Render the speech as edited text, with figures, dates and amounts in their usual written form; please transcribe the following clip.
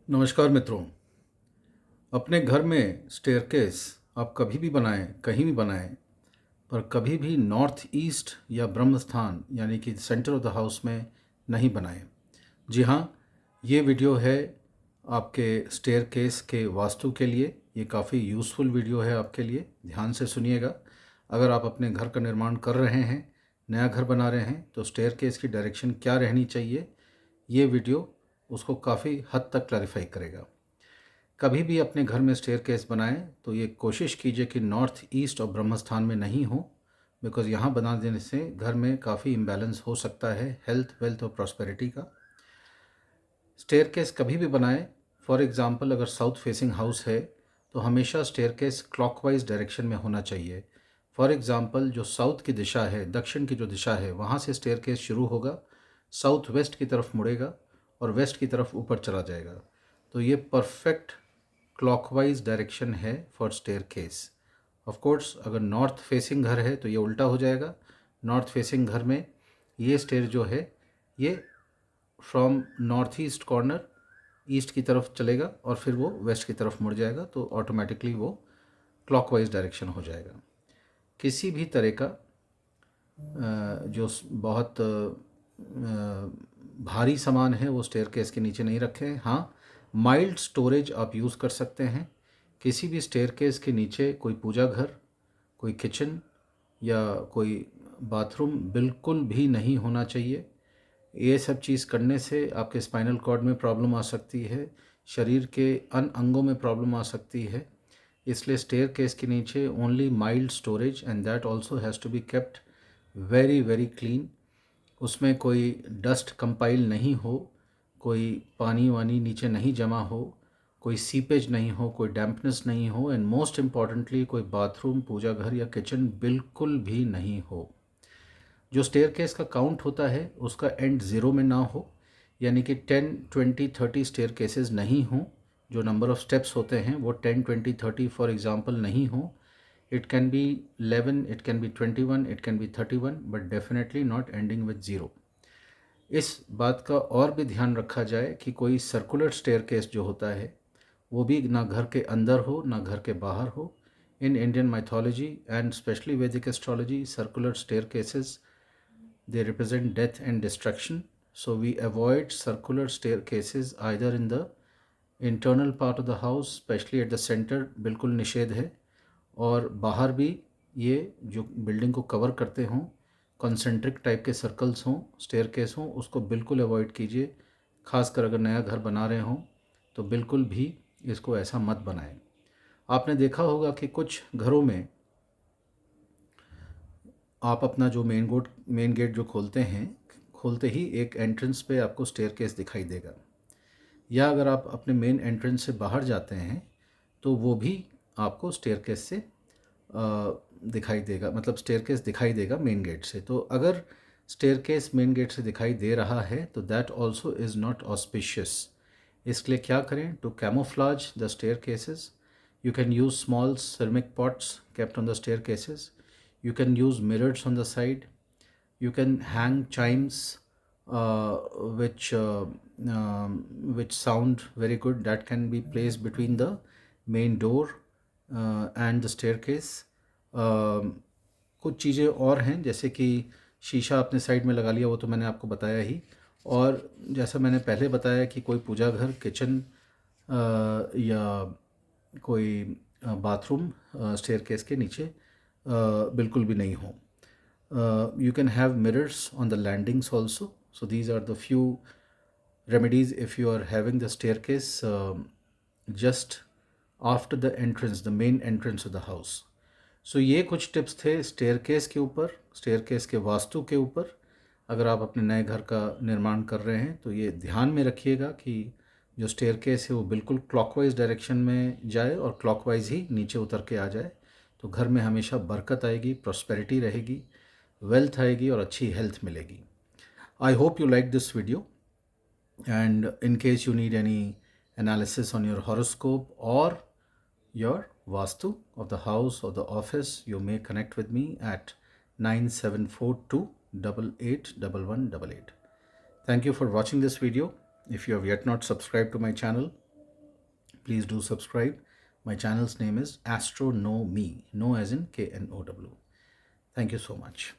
नमस्कार मित्रों। अपने घर में स्टेयरकेस आप कभी भी बनाएं, कहीं भी बनाएं, पर कभी भी नॉर्थ ईस्ट या ब्रह्म स्थान यानी कि सेंटर ऑफ द हाउस में नहीं बनाएं। जी हाँ, ये वीडियो है आपके स्टेयरकेस के वास्तु के लिए। ये काफ़ी यूज़फुल वीडियो है आपके लिए, ध्यान से सुनिएगा। अगर आप अपने घर का निर्माण कर रहे हैं, नया घर बना रहे हैं, तो स्टेयरकेस की डायरेक्शन क्या रहनी चाहिए, ये वीडियो उसको काफ़ी हद तक क्लैरिफाई करेगा। कभी भी अपने घर में स्टेयरकेस बनाएं तो ये कोशिश कीजिए कि नॉर्थ ईस्ट और ब्रह्मस्थान में नहीं हो, बिकॉज़ यहाँ बना देने से घर में काफ़ी इम्बैलेंस हो सकता है हेल्थ, वेल्थ और प्रॉस्पेरिटी का। स्टेयरकेस कभी भी बनाएं, फॉर एग्ज़ाम्पल अगर साउथ फेसिंग हाउस है तो हमेशा स्टेयरकेस क्लॉकवाइज डायरेक्शन में होना चाहिए। फॉर एग्ज़ाम्पल जो साउथ की दिशा है, दक्षिण की जो दिशा है, वहाँ से स्टेयरकेस शुरू होगा, साउथ वेस्ट की तरफ मुड़ेगा और वेस्ट की तरफ ऊपर चला जाएगा। तो ये परफेक्ट क्लॉकवाइज डायरेक्शन है फॉर स्टेयरकेस। ऑफ कोर्स अगर नॉर्थ फेसिंग घर है तो ये उल्टा हो जाएगा। नॉर्थ फेसिंग घर में ये स्टेयर जो है ये from north east corner east की तरफ चलेगा और फिर वो वेस्ट की तरफ मुड़ जाएगा, तो ऑटोमेटिकली वो क्लॉकवाइज डायरेक्शन हो जाएगा। किसी भी तरह का जो बहुत भारी सामान है वो स्टेयरकेस के नीचे नहीं रखें। हाँ, माइल्ड स्टोरेज आप यूज़ कर सकते हैं। किसी भी स्टेयरकेस के नीचे कोई पूजा घर, कोई किचन या कोई बाथरूम बिल्कुल भी नहीं होना चाहिए। ये सब चीज़ करने से आपके स्पाइनल कॉर्ड में प्रॉब्लम आ सकती है, शरीर के अन्य अंगों में प्रॉब्लम आ सकती है। इसलिए स्टेयरकेस के नीचे only mild storage, and that also has to be kept very very clean. उसमें कोई डस्ट कंपाइल नहीं हो, कोई पानी वानी नीचे नहीं जमा हो, कोई सीपेज नहीं हो, कोई डैम्पनेस नहीं हो, एंड मोस्ट इम्पॉर्टेंटली कोई बाथरूम, पूजा घर या किचन बिल्कुल भी नहीं हो। जो स्टेयरकेस का काउंट होता है उसका एंड ज़ीरो में ना हो, यानी कि 10, 20, 30 स्टेयरकेसेस नहीं हों। जो नंबर ऑफ़ स्टेप्स होते हैं वो 10, 20, 30 फॉर एग्ज़ाम्पल नहीं हो। It can be 11, it can be 21, it can be 31, but definitely not ending with zero. इस बात का और भी ध्यान रखा जाए कि कोई सर्कुलर स्टेयरकेस जो होता है वो भी ना घर के अंदर हो ना घर के बाहर हो। In Indian mythology and specially Vedic astrology, circular staircases, they represent death and destruction. So we avoid circular staircases either in the internal part of the house, especially at the center, बिल्कुल निषेध है। और बाहर भी ये जो बिल्डिंग को cover करते हों, कॉन्सेंट्रिक टाइप के सर्कल्स हों, स्टेयरकेस हों, उसको बिल्कुल अवॉइड कीजिए। खासकर अगर नया घर बना रहे हों तो बिल्कुल भी इसको ऐसा मत बनाएं। आपने देखा होगा कि कुछ घरों में आप अपना जो मेन गेट जो खोलते हैं, खोलते ही एक एंट्रेंस पे आपको स्टेयरकेस दिखाई देगा। या अगर आप अपने मेन एंट्रेंस से बाहर जाते हैं तो वो भी आपको स्टेयरकेस से दिखाई देगा, मतलब स्टेयरकेस दिखाई देगा मेन गेट से। तो अगर स्टेयरकेस मेन गेट से दिखाई दे रहा है तो that also is not auspicious. इसलिए क्या करें, to camouflage the staircases you can use small ceramic pots kept on the staircases. You can use mirrors on the side. You can hang chimes uh, which uh, which sound very good, that can be placed between the main door and the staircase. कुछ चीज़ें और हैं जैसे कि शीशा अपने side में लगा लिया, वो तो मैंने आपको बताया ही। और जैसा मैंने पहले बताया कि कोई पूजा घर, किचन या कोई बाथरूम स्टेयरकेस के नीचे बिल्कुल भी नहीं हो। You can have mirrors on the landings also. So these are the few remedies if you are having the staircase just after the entrance, the main entrance of the house. So ये कुछ tips थे staircase के ऊपर, staircase के वास्तु के ऊपर। अगर आप अपने नए घर का निर्माण कर रहे हैं तो ये ध्यान में रखिएगा कि जो स्टेयरकेस है वो बिल्कुल क्लॉकवाइज डायरेक्शन में जाए और क्लॉकवाइज ही नीचे उतर के आ जाए। तो घर में हमेशा बरकत आएगी, प्रॉस्पेरिटी रहेगी, वेल्थ आएगी और अच्छी हेल्थ मिलेगी। I hope you like this video, and in case you need any analysis on your horoscope और your Vastu of the house or the office, you may connect with me at 9742 881188. Thank you for watching this video. If you have yet not subscribed to my channel, Please do subscribe. My channel's name is Astro Know Me. Know as in Know. Thank you so much.